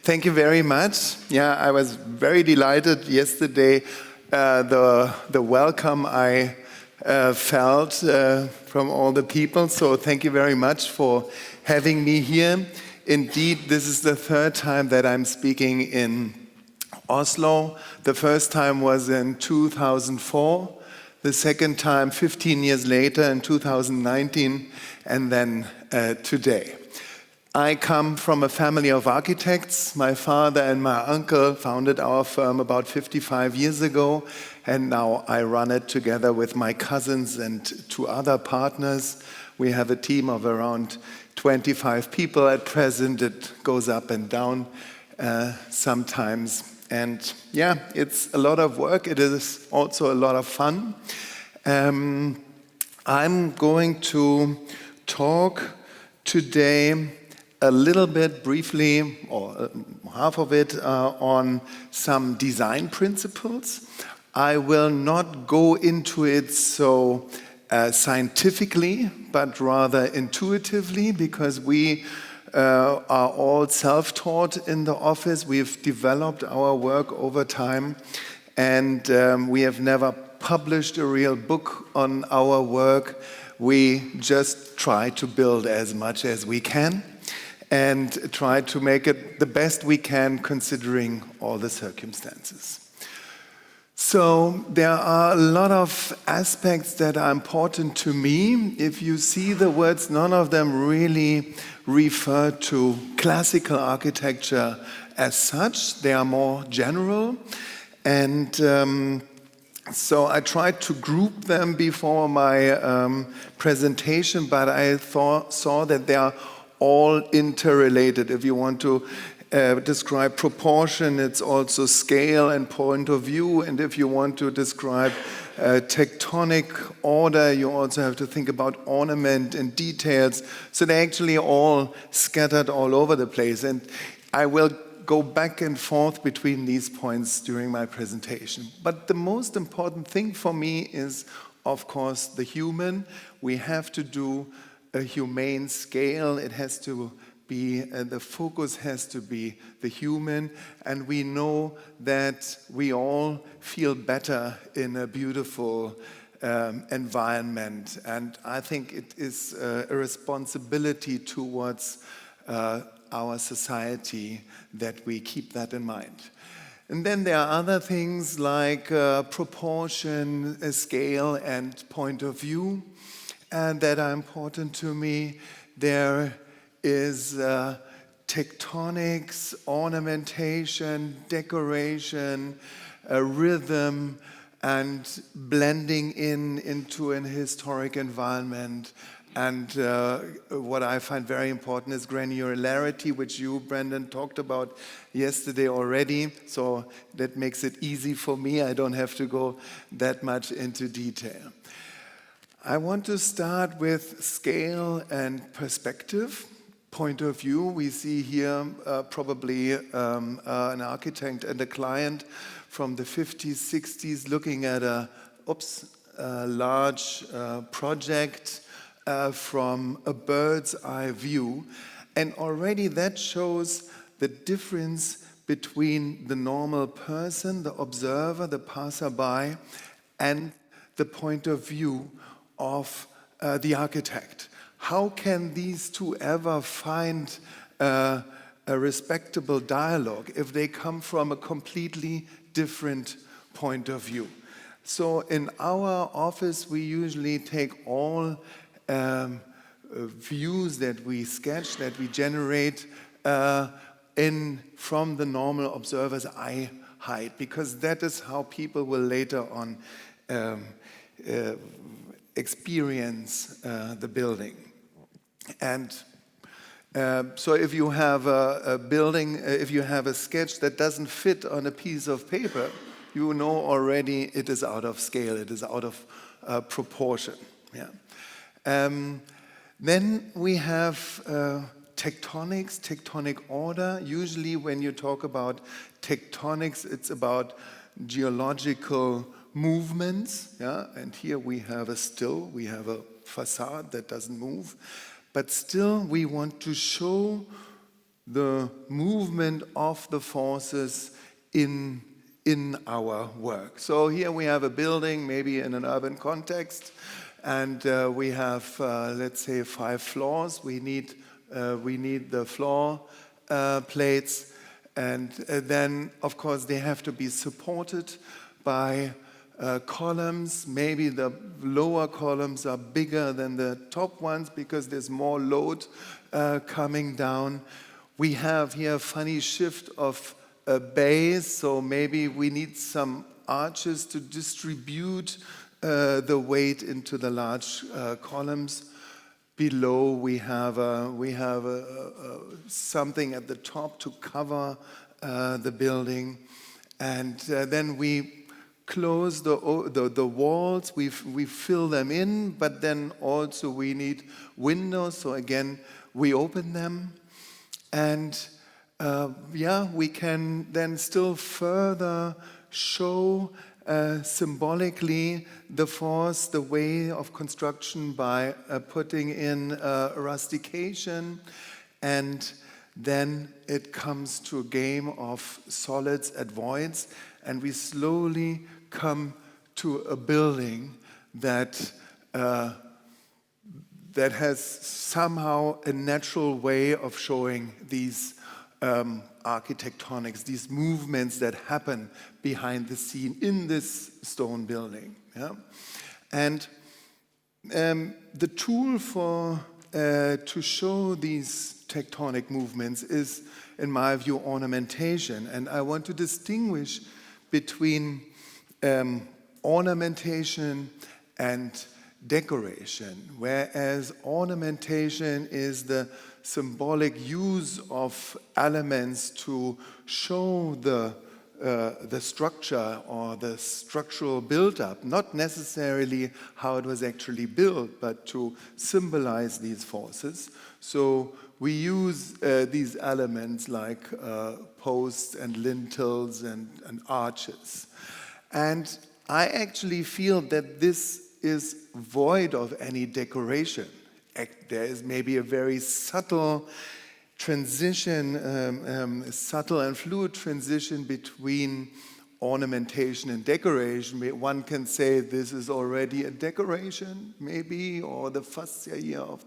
Thank you very much. Yeah, I was very delighted yesterday, the welcome I felt from all the people. So thank you very much for having me here. Indeed, this is the third time that I'm speaking in Oslo. The first time was in 2004. The second time, 15 years later in 2019, and then today. I come from a family of architects. My father and my uncle founded our firm about 55 years ago, and now I run it together with my cousins and two other partners. We have a team of around 25 people at present. It goes up and down sometimes. And yeah, it's a lot of work. It is also a lot of fun. I'm going to talk today a little bit briefly, or half of it, on some design principles. I will not go into it so scientifically, but rather intuitively, because we are all self-taught in the office. We've developed our work over time, and we have never published a real book on our work. We just try to build as much as we can and try to make it the best we can considering all the circumstances. So there are a lot of aspects that are important to me. If you see the words, none of them really refer to classical architecture as such. They are more general. And so I tried to group them before my presentation, but I saw that they are all interrelated. If you want to describe proportion, it's also scale and point of view. And if you want to describe tectonic order, you also have to think about ornament and details. So they're actually all scattered all over the place. And I will go back and forth between these points during my presentation. But the most important thing for me is, of course, the human. We have to do a humane scale. It has to be, the focus has to be the human, and we know that we all feel better in a beautiful environment. And I think it is a responsibility towards our society that we keep that in mind. And then there are other things like proportion, scale, and point of view, and that are important to me. There is tectonics, ornamentation, decoration, rhythm, and blending into an historic environment. And what I find very important is granularity, which you, Brendan, talked about yesterday already. So that makes it easy for me. I don't have to go that much into detail. I want to start with scale and perspective. Point of view, we see here probably an architect and a client from the 50s, 60s looking at a large project from a bird's eye view. And already that shows the difference between the normal person, the observer, the passerby, and the point of view of the architect. How can these two ever find a respectable dialogue if they come from a completely different point of view? So in our office, we usually take all views that we sketch, that we generate from the normal observer's eye height, because that is how people will later on experience the building. And so if you have a building, if you have a sketch that doesn't fit on a piece of paper, you know already it is out of scale, it is out of proportion. Yeah. Then we have tectonics, tectonic order. Usually when you talk about tectonics, it's about geological movements. Yeah? And here we have we have a facade that doesn't move. But still we want to show the movement of the forces in our work. So here we have a building, maybe in an urban context, and we have, let's say, 5 floors. We need the floor plates, and then, of course, they have to be supported by columns. Maybe the lower columns are bigger than the top ones because there's more load coming down. We have here a funny shift of a base, so maybe we need some arches to distribute the weight into the large columns. Below we have something at the top to cover the building, and then we close the walls. We fill them in, but then also we need windows. So again, we open them, and we can then still further show symbolically the force, the way of construction by putting in rustication, and then it comes to a game of solids and voids, and we slowly come to a building that has somehow a natural way of showing these architectonics, these movements that happen behind the scene in this stone building. Yeah? And the tool to show these tectonic movements is, in my view, ornamentation. And I want to distinguish between ornamentation and decoration, whereas ornamentation is the symbolic use of elements to show the structure or the structural build-up, not necessarily how it was actually built, but to symbolize these forces. So we use these elements like posts and lintels and arches. And I actually feel that this is void of any decoration. There is maybe a very subtle transition, subtle and fluid transition between ornamentation and decoration. One can say this is already a decoration, maybe, or the fascia here of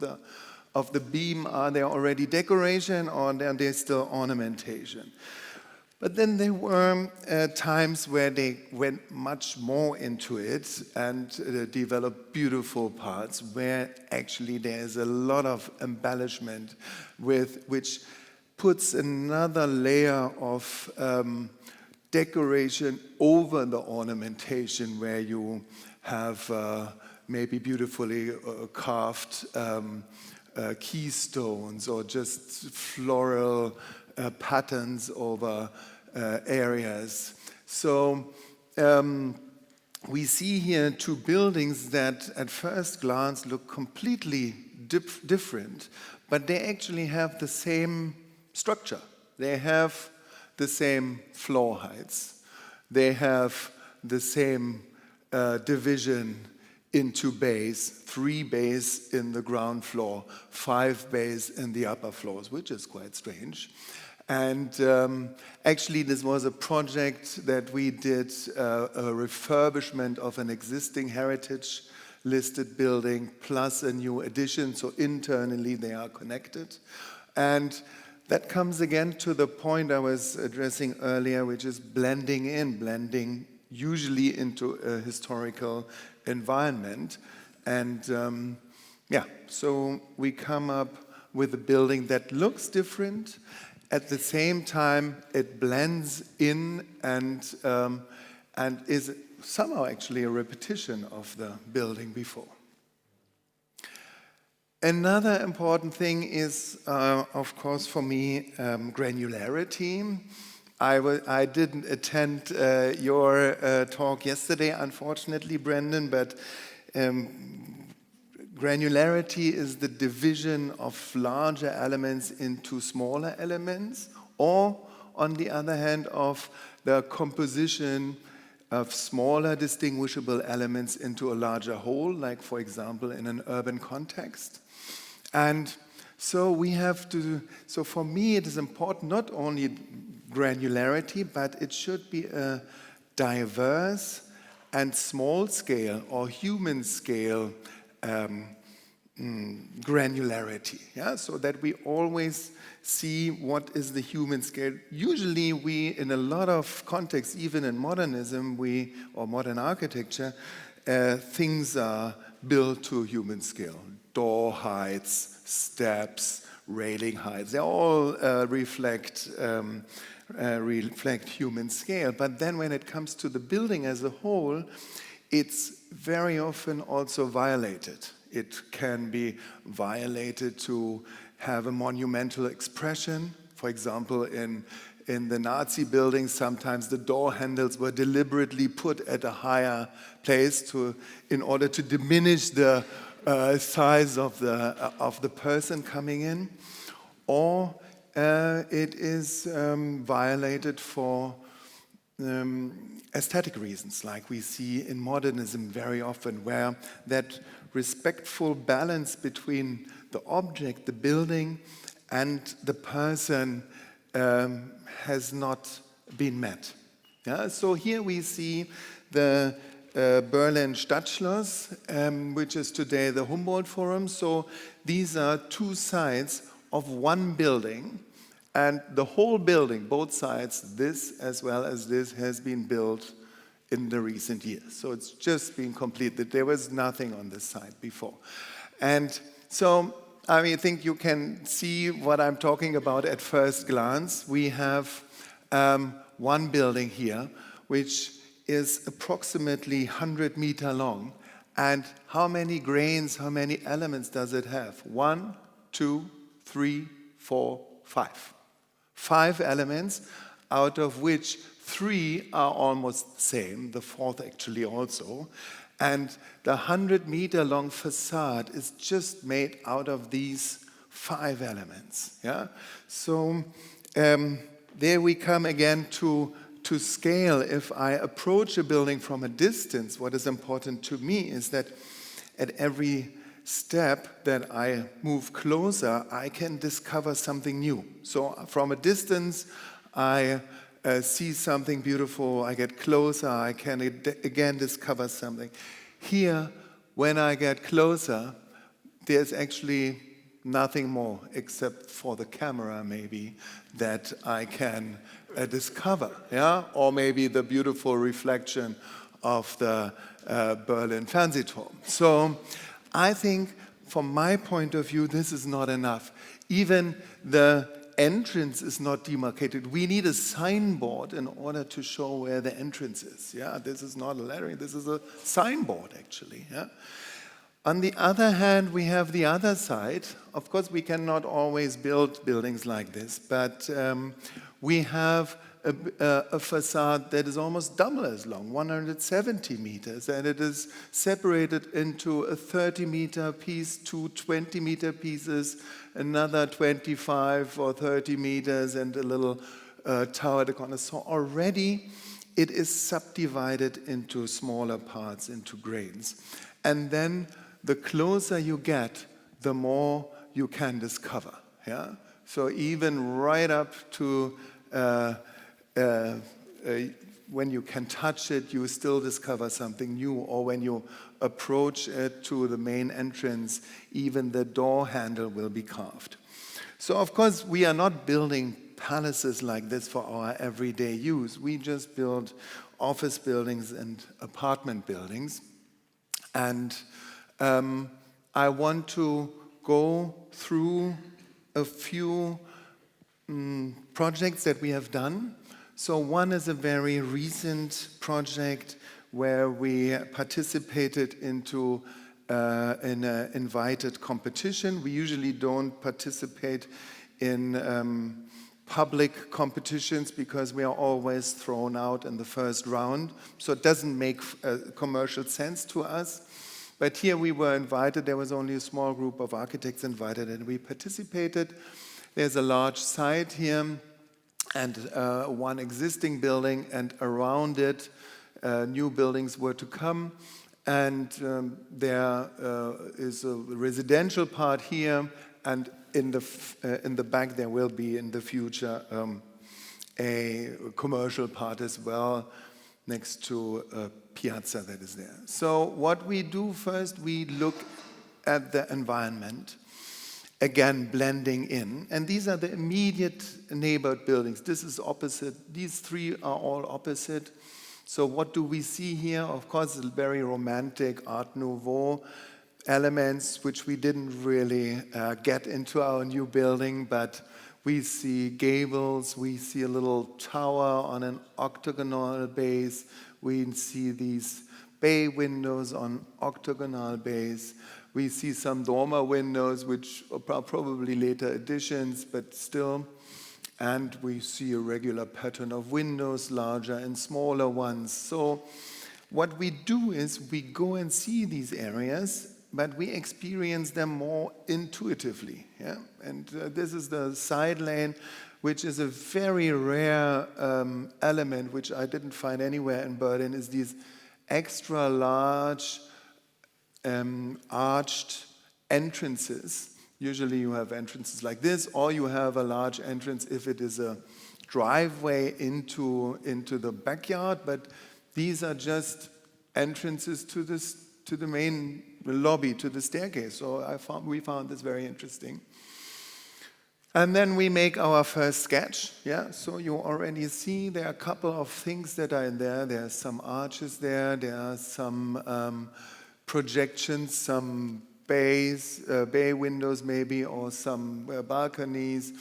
the beam, are they already decoration, or are they still ornamentation? But then there were times where they went much more into it and developed beautiful parts where actually there's a lot of embellishment which puts another layer of decoration over the ornamentation, where you have maybe beautifully carved keystones or just floral patterns over areas. So we see here 2 buildings that at first glance look completely different, but they actually have the same structure. They have the same floor heights. They have the same division into bays, 3 bays in the ground floor, 5 bays in the upper floors, which is quite strange. And actually, this was a project that we did, a refurbishment of an existing heritage-listed building plus a new addition, so internally they are connected. And that comes again to the point I was addressing earlier, which is blending usually into a historical environment. And so we come up with a building that looks different. At the same time, it blends in and is somehow actually a repetition of the building before. Another important thing is, of course, for me, granularity. I didn't attend your talk yesterday, unfortunately, Brendan, but granularity is the division of larger elements into smaller elements, or, on the other hand, of the composition of smaller distinguishable elements into a larger whole, like, for example, in an urban context. And So we have to, so for me it is important not only granularity, but it should be a diverse and small scale or human scale granularity, yeah? So that we always see what is the human scale. Usually we, in a lot of contexts, even in modernism, or modern architecture, things are built to human scale. Door heights, steps, railing heights, they all reflect human scale. But then when it comes to the building as a whole, it's very often also violated. It can be violated to have a monumental expression. For example, in the Nazi buildings, sometimes the door handles were deliberately put at a higher place in order to diminish the size of the person coming in. Or it is violated for aesthetic reasons, like we see in modernism very often, where that respectful balance between the object, the building, and the person has not been met. Yeah? So here we see the Berlin Stadtschloss, which is today the Humboldt Forum. So these are two sides of one building, and the whole building, both sides, this as well as this, has been built in the recent years. So it's just been completed. There was nothing on this side before. And so I think you can see what I'm talking about at first glance. We have one building here, which is approximately 100 meters long. And how many grains, how many elements does it have? 1, 2, 3, 4, 5. 5 elements, out of which 3 are almost the same, the 4th actually also. And the 100-meter long facade is just made out of these 5 elements. Yeah? So there we come again to scale. If I approach a building from a distance, what is important to me is that at every step that I move closer, I can discover something new. So from a distance, I see something beautiful, I get closer, I can again discover something. Here, when I get closer, there's actually nothing more except for the camera maybe that I can discover, yeah? Or maybe the beautiful reflection of the Berlin Fernsehturm. So I think from my point of view, this is not enough. Even the entrance is not demarcated. We need a signboard in order to show where the entrance is. Yeah, this is not a lettering, this is a signboard actually. Yeah? On the other hand, we have the other side. Of course, we cannot always build buildings like this, but we have a facade that is almost double as long, 170 meters, and it is separated into a 30-meter piece, 2 20-meter pieces, another 25 or 30 meters, and a little tower at the corner. So already it is subdivided into smaller parts, into grains. And then the closer you get, the more you can discover. Yeah? So even right up to when you can touch it, you still discover something new. Or when you approach it to the main entrance, even the door handle will be carved. So of course, we are not building palaces like this for our everyday use. We just build office buildings and apartment buildings. And I want to go through a few projects that we have done. So one is a very recent project where we participated into in an invited competition. We usually don't participate in public competitions because we are always thrown out in the first round. So it doesn't make commercial sense to us. But here we were invited. There was only a small group of architects invited, and we participated. There's a large site here and one existing building, and around it new buildings were to come. And there is a residential part here, and in the back there will be in the future a commercial part as well next to a piazza that is there. So what we do first, we look at the environment, again blending in, and these are the immediate neighbored buildings. This is opposite, these three are all opposite. So what do we see here? Of course, very romantic Art Nouveau elements, which we didn't really get into our new building, but we see gables, we see a little tower on an octagonal base, we see these bay windows on octagonal base, we see some dormer windows, which are probably later additions, but still, and we see a regular pattern of windows, larger and smaller ones. So what we do is we go and see these areas, but we experience them more intuitively. Yeah? And this is the side lane, which is a very rare element, which I didn't find anywhere in Berlin, is these extra large arched entrances. Usually you have entrances like this, or you have a large entrance if it is a driveway into the backyard, but these are just entrances to the main lobby, to the staircase. So we found this very interesting. And then we make our first sketch. Yeah, so you already see there are a couple of things that are in there. There are some arches there. There are some projections, some bay windows maybe, or some balconies.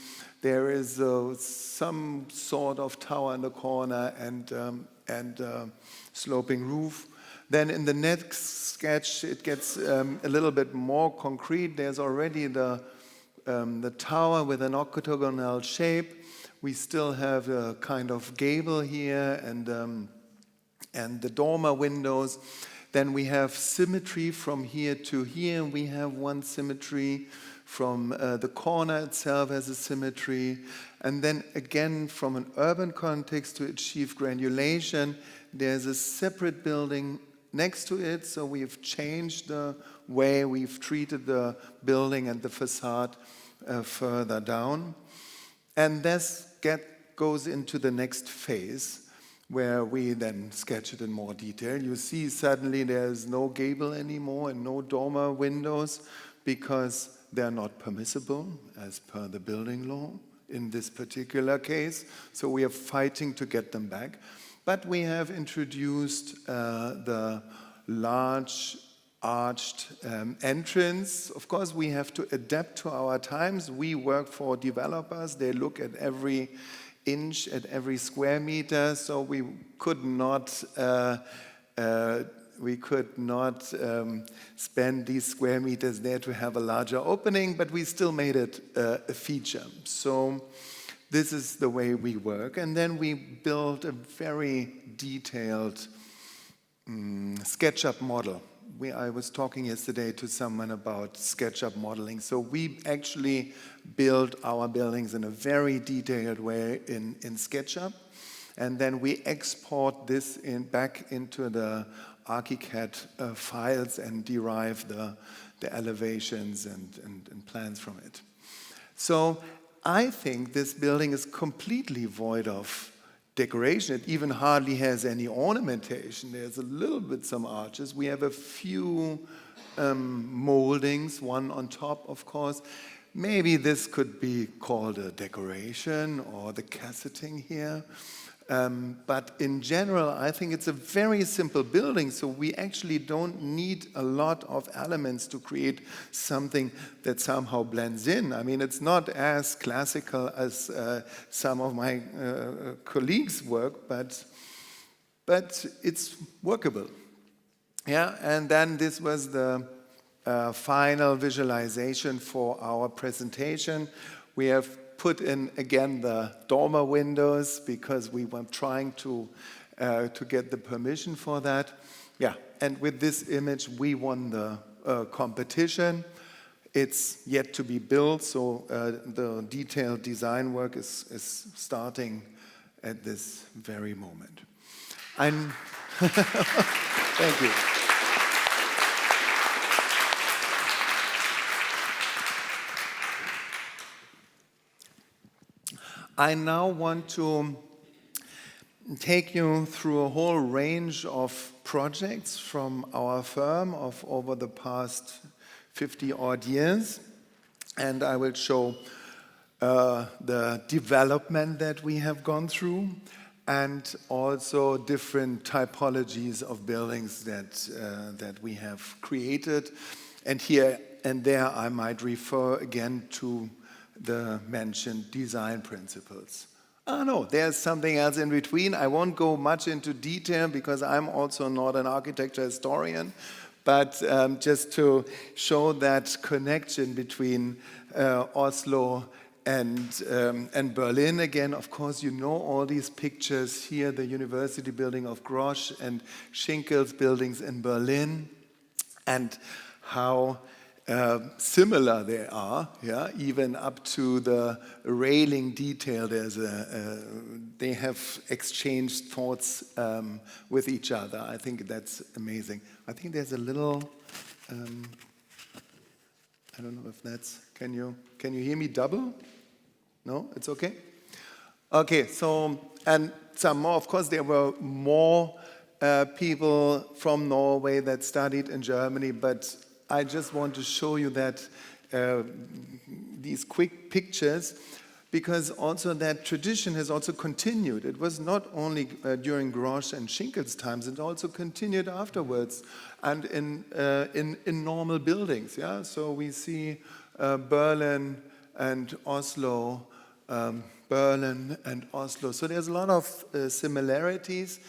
There is some sort of tower in the corner and sloping roof. Then in the next sketch, it gets a little bit more concrete. There's already the tower with an octagonal shape. We still have a kind of gable here and the dormer windows. Then we have symmetry from here to here. We have one symmetry from the corner itself as a symmetry. And then again, from an urban context to achieve granulation, there's a separate building next to it. So we've changed the way we've treated the building and the facade further down. And this goes into the next phase, where we then sketch it in more detail. You see suddenly there's no gable anymore and no dormer windows because they're not permissible as per the building law in this particular case. So we are fighting to get them back. But we have introduced the large arched entrance. Of course, we have to adapt to our times. We work for developers. They look at every inch, at every square meter, so we could not spend these square meters there to have a larger opening, but we still made it a feature. So this is the way we work. And then we build a very detailed SketchUp model. I was talking yesterday to someone about SketchUp modeling. So we actually build our buildings in a very detailed way in SketchUp. And then we export this back into the ArchiCAD files and derive the elevations and plans from it. So I think this building is completely void of decoration. It even hardly has any ornamentation. There's a little bit some arches. We have a few moldings, one on top, of course. Maybe this could be called a decoration or the casseting here. But in general, I think it's a very simple building, so we actually don't need a lot of elements to create something that somehow blends in. I mean, it's not as classical as some of my colleagues' work, but it's workable. Yeah, and then this was the final visualization for our presentation. We have put in again the dormer windows because we were trying to get the permission for that. Yeah, and with this image we won the competition. It's yet to be built, so the detailed design work is starting at this very moment. Thank you. I now want to take you through a whole range of projects from our firm of over the past 50-odd years. And I will show the development that we have gone through and also different typologies of buildings that we have created. And here and there I might refer again to the mentioned design principles. Oh no, there's something else in between. I won't go much into detail because I'm also not an architecture historian, but just to show that connection between Oslo and Berlin. Again, of course, you know all these pictures here, the University building of Grosch and Schinkel's buildings in Berlin, and how similar they are, yeah, even up to the railing detail. They have exchanged thoughts with each other. I think that's amazing. I think there's a little, I don't know if that's, can you hear me double? No, it's okay? Okay, so, and some more, of course, there were more people from Norway that studied in Germany, but I just want to show you that these quick pictures, because also that tradition has also continued. It was not only during Grosch and Schinkel's times, it also continued afterwards and in normal buildings. Yeah, so we see Berlin and Oslo, Berlin and Oslo. So there's a lot of similarities,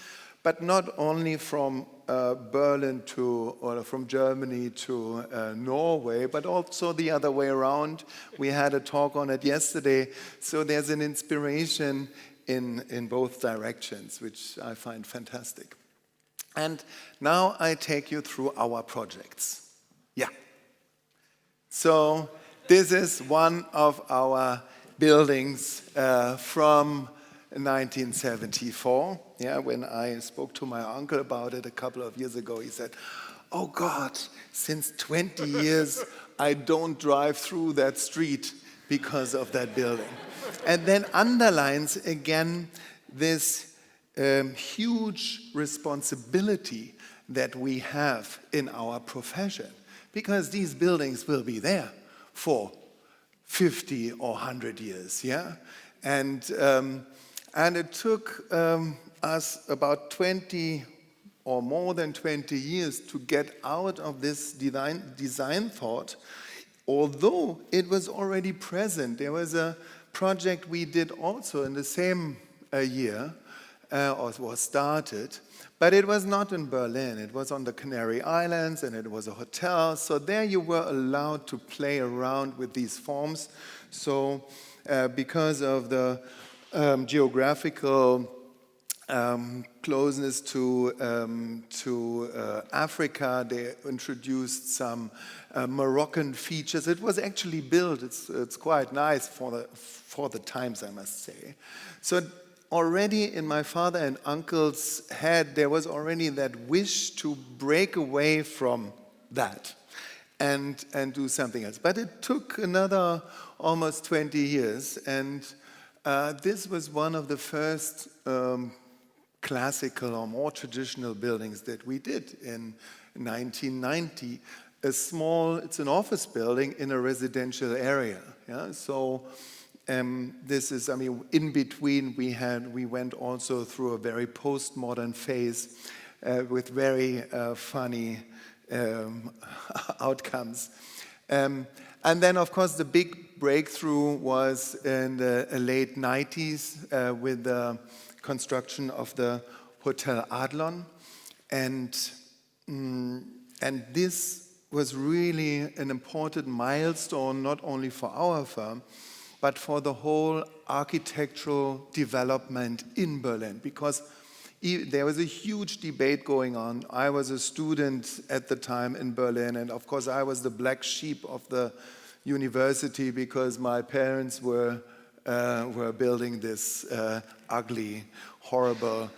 but not only from Berlin to, or from Germany to Norway, but also the other way around. We had a talk on it yesterday. So there's an inspiration in both directions, which I find fantastic. And now I take you through our projects. Yeah. So this is one of our buildings from 1974. Yeah, when I spoke to my uncle about it a couple of years ago, he said, "Oh God, since 20 years I don't drive through that street because of that building." And then underlines again this huge responsibility that we have in our profession, because these buildings will be there for 50 or 100 years, yeah? And it took us about 20 or more than 20 years to get out of this design thought, although it was already present. There was a project we did also in the same year, or was started, but it was not in Berlin. It was on the Canary Islands, and it was a hotel. So there you were allowed to play around with these forms. So because of the geographical closeness to Africa, they introduced some Moroccan features. It was actually built. It's quite nice for the times, I must say. So already in my father and uncle's head, there was already that wish to break away from that and do something else. But it took another almost 20 years, and this was one of the first classical or more traditional buildings that we did in 1990. It's an office building in a residential area. Yeah, so this is, I mean, in between we went also through a very postmodern phase with very funny outcomes. And then, of course, the big breakthrough was in the late 90s with the construction of the Hotel Adlon. And this was really an important milestone, not only for our firm, but for the whole architectural development in Berlin, because there was a huge debate going on. I was a student at the time in Berlin, and of course I was the black sheep of the university because my parents were building this ugly, horrible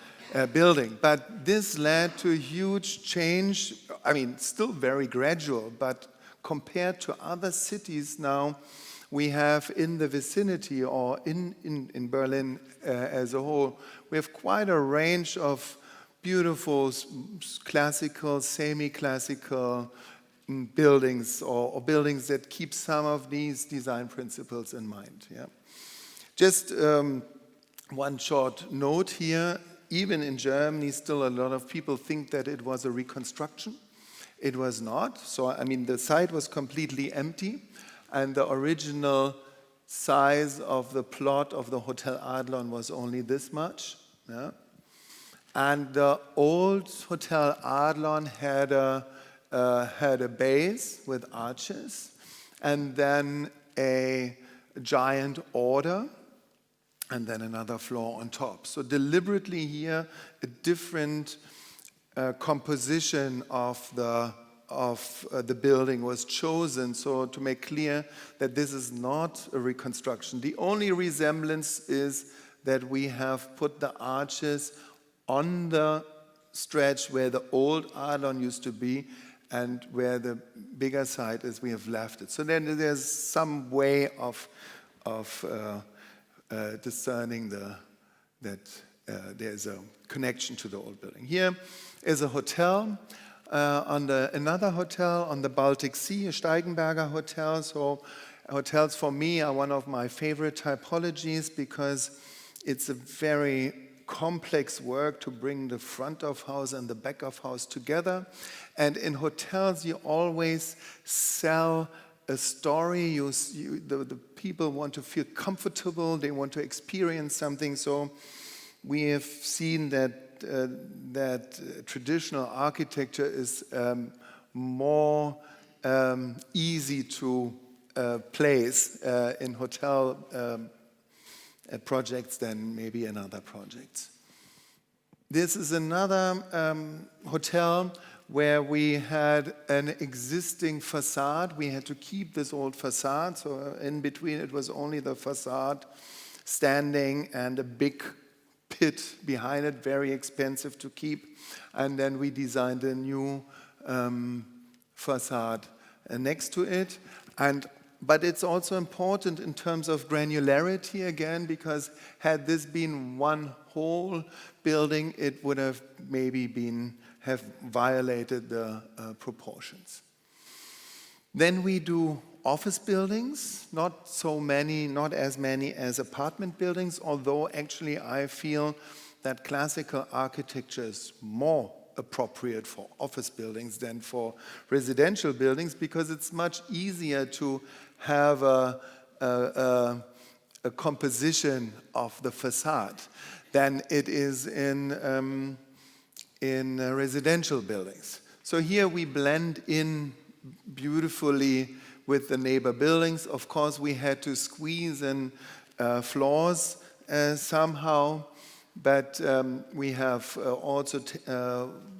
building. But this led to a huge change. I mean, still very gradual, but compared to other cities now, we have in the vicinity or in Berlin as a whole, we have quite a range of beautiful classical, semi-classical buildings or buildings that keep some of these design principles in mind. Yeah? Just one short note here. Even in Germany, still a lot of people think that it was a reconstruction. It was not. So, I mean, the site was completely empty, and the original size of the plot of the Hotel Adlon was only this much. Yeah? And the old Hotel Adlon had a base with arches, and then a giant order, and then another floor on top. So deliberately here, a different composition of the building was chosen, so to make clear that this is not a reconstruction. The only resemblance is that we have put the arches on the stretch where the old Adlon used to be, and where the bigger site is, we have left it. So then there's some way of discerning that there's a connection to the old building. Here is a hotel, another hotel on the Baltic Sea, a Steigenberger hotel. So hotels for me are one of my favorite typologies because it's a very complex work to bring the front of house and the back of house together. And in hotels, you always sell a story. The people want to feel comfortable. They want to experience something. So we have seen that traditional architecture is more easy to place in hotel projects than maybe in other projects. This is another hotel where we had an existing facade. We had to keep this old facade, so in between it was only the facade standing and a big pit behind it, very expensive to keep. And then we designed a new facade next to it. But it's also important in terms of granularity again, because had this been one whole building, it would have maybe have violated the proportions. Then we do office buildings, not as many as apartment buildings, although actually I feel that classical architecture is more appropriate for office buildings than for residential buildings, because it's much easier to have a composition of the facade than it is in residential buildings. So here we blend in beautifully with the neighbor buildings. Of course, we had to squeeze in floors somehow, but we have also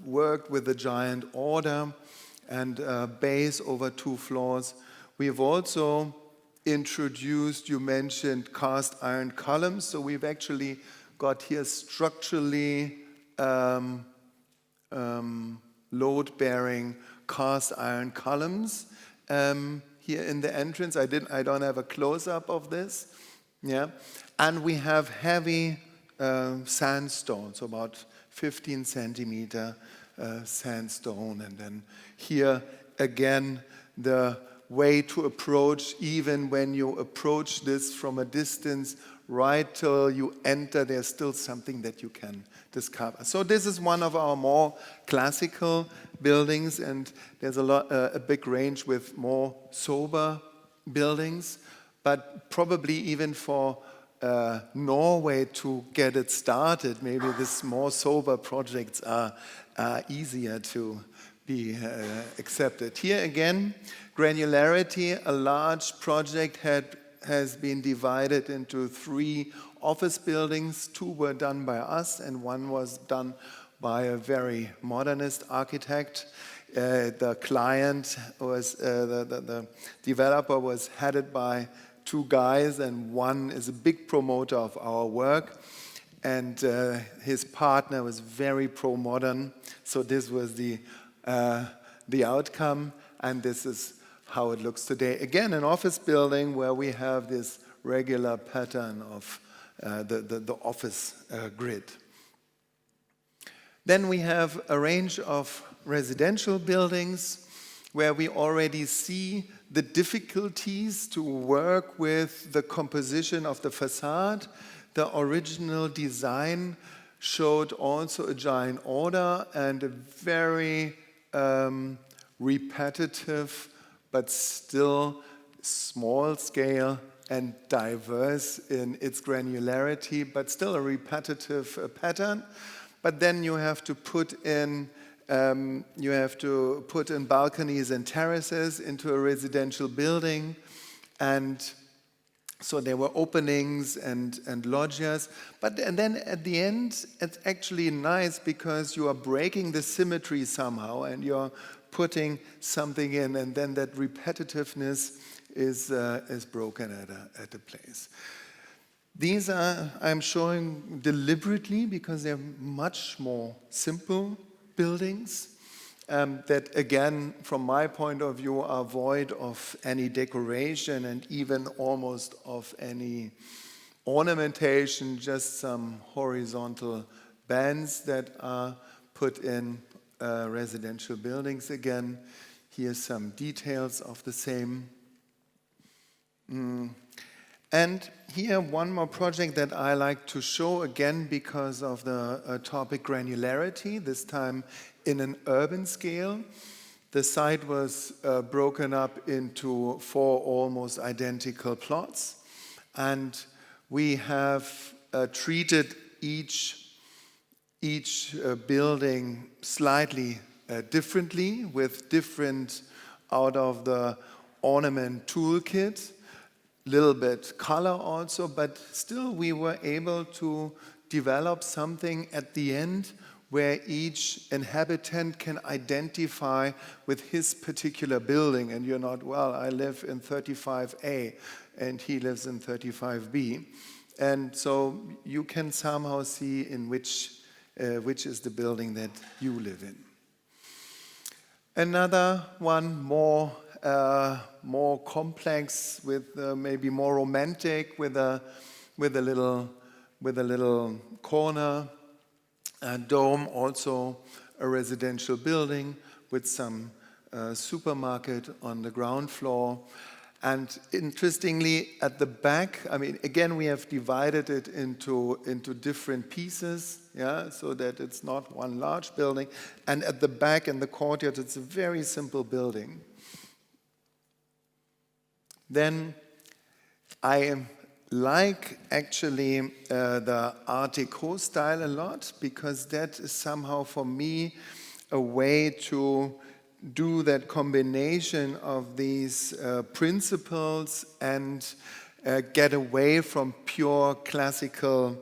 worked with the giant order and base over 2 floors. We have also introduced, you mentioned, cast iron columns. So we've actually got here structurally load-bearing cast iron columns here in the entrance. I don't have a close-up of this. Yeah, and we have heavy sandstone, so about 15 centimeter sandstone. And then here again, the way to approach, even when you approach this from a distance, right till you enter, there's still something that you can discover. So this is one of our more classical buildings, and there's a big range with more sober buildings, but probably even for Norway to get it started, maybe these more sober projects are easier to be accepted. Here again, granularity, a large project has been divided into 3 office buildings. 2 were done by us and 1 was done by a very modernist architect. The client was, the developer was headed by 2 guys, and one is a big promoter of our work. And his partner was very pro-modern, so this was the outcome. And this is how it looks today. Again, an office building where we have this regular pattern of the office grid. Then we have a range of residential buildings where we already see the difficulties to work with the composition of the facade. The original design showed also a giant order and a very repetitive but still small scale and diverse in its granularity, but still a repetitive pattern. But then you have to put in balconies and terraces into a residential building, and so there were openings and loggias. And then at the end, it's actually nice because you are breaking the symmetry somehow, and you're putting something in, and then that repetitiveness is broken at a place. These I'm showing deliberately because they're much more simple buildings that, again, from my point of view, are void of any decoration and even almost of any ornamentation, just some horizontal bands that are put in residential buildings. Again, here's some details of the same. And here one more project that I like to show, again because of the topic granularity, this time in an urban scale. The site was broken up into 4 almost identical plots, and we have treated each building slightly differently with different out of the ornament toolkit. Little bit color also, but still we were able to develop something at the end where each inhabitant can identify with his particular building, and you're not, well, I live in 35A and he lives in 35B. And so you can somehow see in which is the building that you live in. Another one more complex, with maybe more romantic, with a little corner dome, also a residential building with some supermarket on the ground floor. And interestingly, at the back, I mean, again, we have divided it into different pieces, yeah, so that it's not one large building. And at the back in the courtyard, it's a very simple building. Then I like actually the Art Deco style a lot, because that is somehow for me a way to do that combination of these principles and get away from pure classical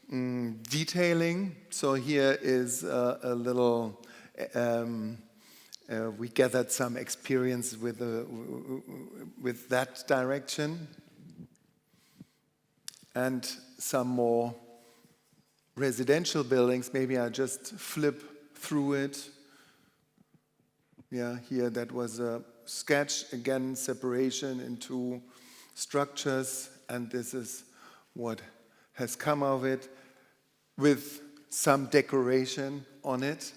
detailing. So here is a little we gathered some experience with that direction, and some more residential buildings. Maybe I just flip through it. Yeah, here that was a sketch, again, separation into structures, and this is what has come of it, with some decoration on it.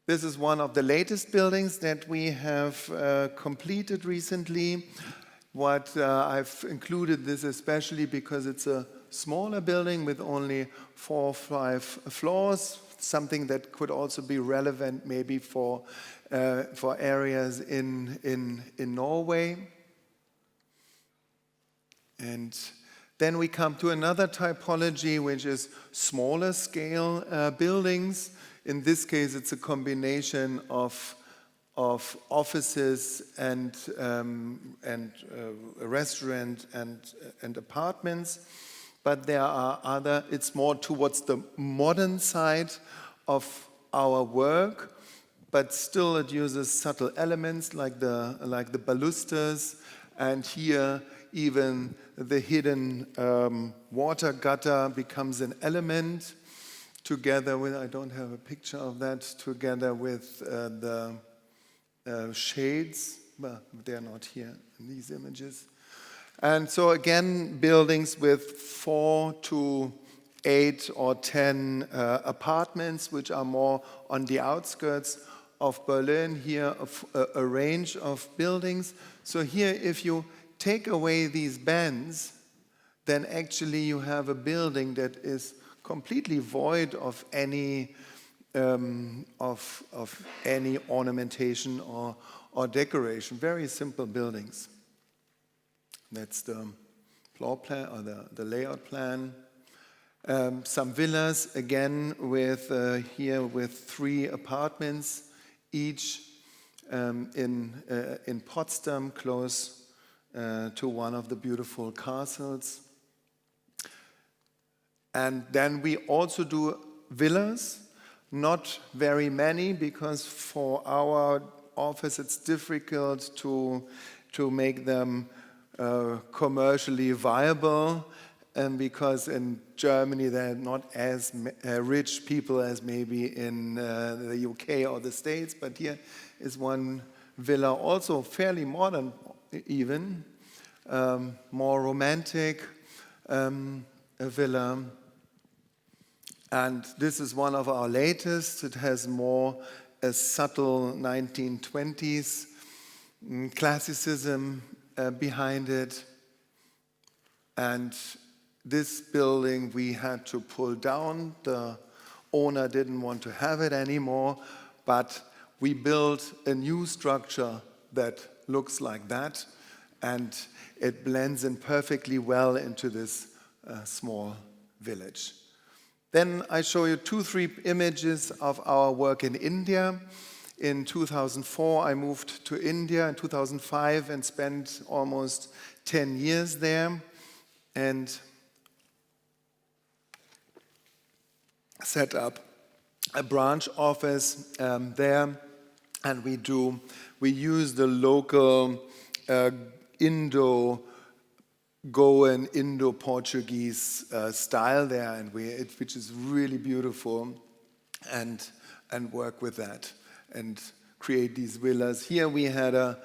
This is one of the latest buildings that we have completed recently. I've included this especially because it's a smaller building with only 4 or 5 floors, something that could also be relevant maybe for areas in Norway. And then we come to another typology, which is smaller scale buildings. In this case, it's a combination of offices and a restaurant and apartments. But there are other, it's more towards the modern side of our work, but still it uses subtle elements like the balusters, and here even the hidden water gutter becomes an element, together with, I don't have a picture of that, together with shades, but they're not here in these images. And so again, buildings with 4 to 8 or 10 apartments, which are more on the outskirts of Berlin. Here, a range of buildings. So here, if you take away these bands, then actually you have a building that is completely void of any any ornamentation or decoration. Very simple buildings. That's the floor plan or the layout plan. Some villas again with here with 3 apartments each in Potsdam, close to one of the beautiful castles. And then we also do villas, not very many, because for our office it's difficult to make them commercially viable, and because in Germany there are not as rich people as maybe in the UK or the States, but here is one villa, also fairly modern even, more romantic, a villa. And this is one of our latest. It has more a subtle 1920s classicism behind it. And this building we had to pull down. The owner didn't want to have it anymore, but we built a new structure that looks like that, and it blends in perfectly well into this small village. Then I show you 3 images of our work in India. In 2004, I moved to India in 2005 and spent almost 10 years there and set up a branch office there. And we use the local Goan Indo-Portuguese style there, and which is really beautiful, and work with that and create these villas. Here we had a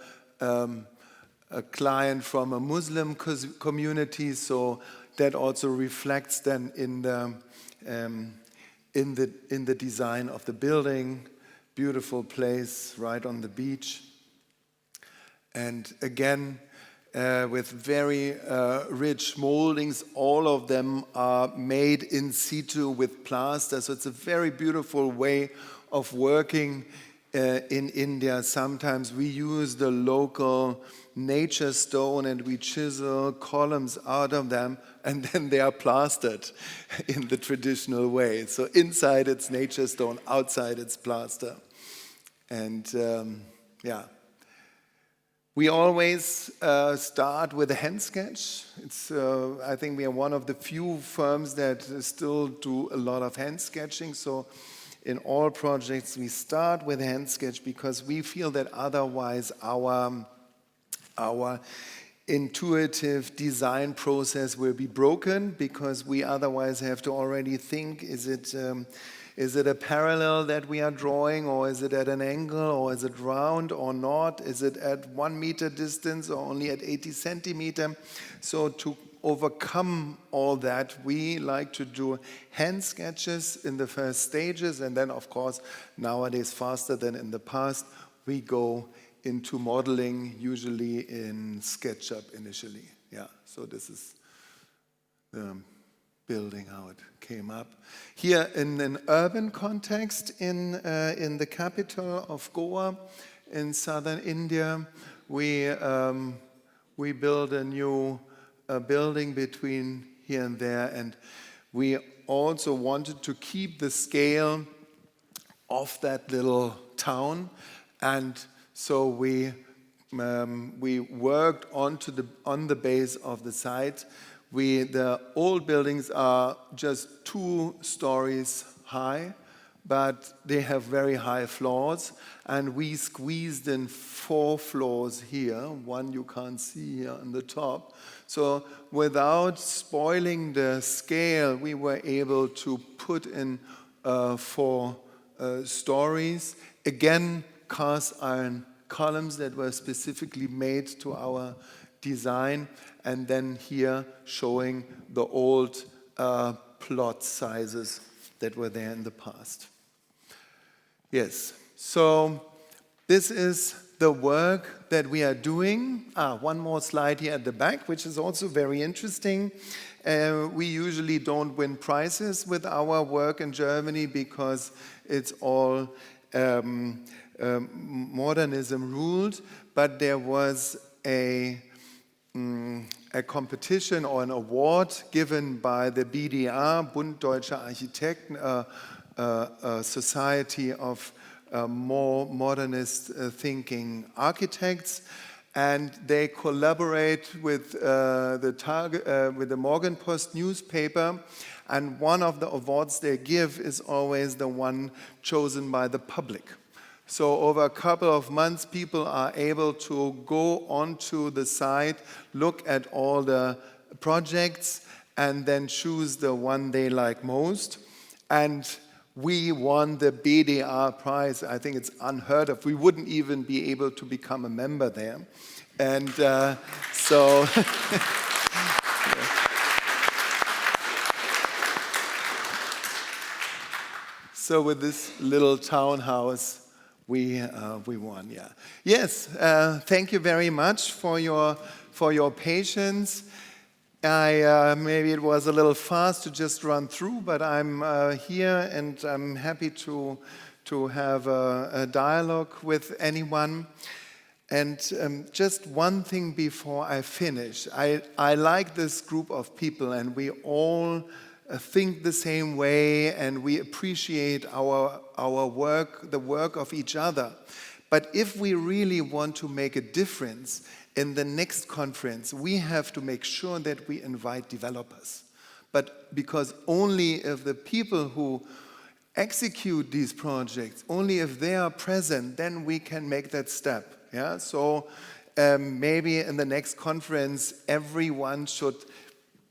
client from a Muslim community, so that also reflects then in the design of the building. Beautiful place right on the beach, and again, with very rich moldings. All of them are made in situ with plaster, so it's a very beautiful way of working in India. Sometimes we use the local nature stone and we chisel columns out of them, and then they are plastered in the traditional way. So inside it's nature stone, outside it's plaster. And yeah. We always start with a hand sketch. I think we are one of the few firms that still do a lot of hand sketching. So in all projects, we start with a hand sketch because we feel that otherwise our intuitive design process will be broken, because we otherwise have to already think, is it a parallel that we are drawing, or is it at an angle, or is it round or not? Is it at 1 meter distance or only at 80 centimeter? So to overcome all that, we like to do hand sketches in the first stages, and then of course, nowadays faster than in the past, we go into modeling, usually in SketchUp initially. Yeah, so this is the building, how it came up. Here in an urban context in the capital of Goa in southern India, we build a new building between here and there, and we also wanted to keep the scale of that little town, and so we worked on the base of the site. The old buildings are just 2 stories high, but they have very high floors, and we squeezed in 4 floors here. One you can't see here on the top. So without spoiling the scale, we were able to put in 4 stories. Again, cast iron columns that were specifically made to our design, and then here showing the old plot sizes that were there in the past. Yes, so this is the work that we are doing. One more slide here at the back, which is also very interesting. We usually don't win prizes with our work in Germany because it's all modernism ruled, but there was a competition or an award given by the BDA, Bund Deutscher Architekten, a society of more modernist thinking architects, and they collaborate with the Morgenpost newspaper, and one of the awards they give is always the one chosen by the public. So over a couple of months, people are able to go onto the site, look at all the projects, and then choose the one they like most. And we won the BDA prize. I think it's unheard of. We wouldn't even be able to become a member there. And so... So with this little townhouse, we won, yeah. Yes, thank you very much for your patience. Maybe it was a little fast to just run through, but I'm here and I'm happy to have a dialogue with anyone. And just one thing before I finish. I like this group of people, and we all think the same way, and we appreciate our work, the work of each other. But if we really want to make a difference in the next conference, we have to make sure that we invite developers. But because only if the people who execute these projects, only if they are present, then we can make that step. Yeah? So maybe in the next conference, everyone should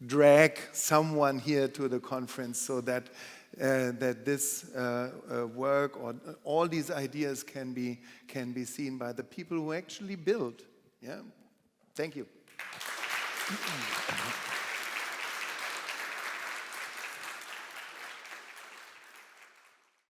drag someone here to the conference so that this work or all these ideas can be seen by the people who actually build. Yeah, thank you.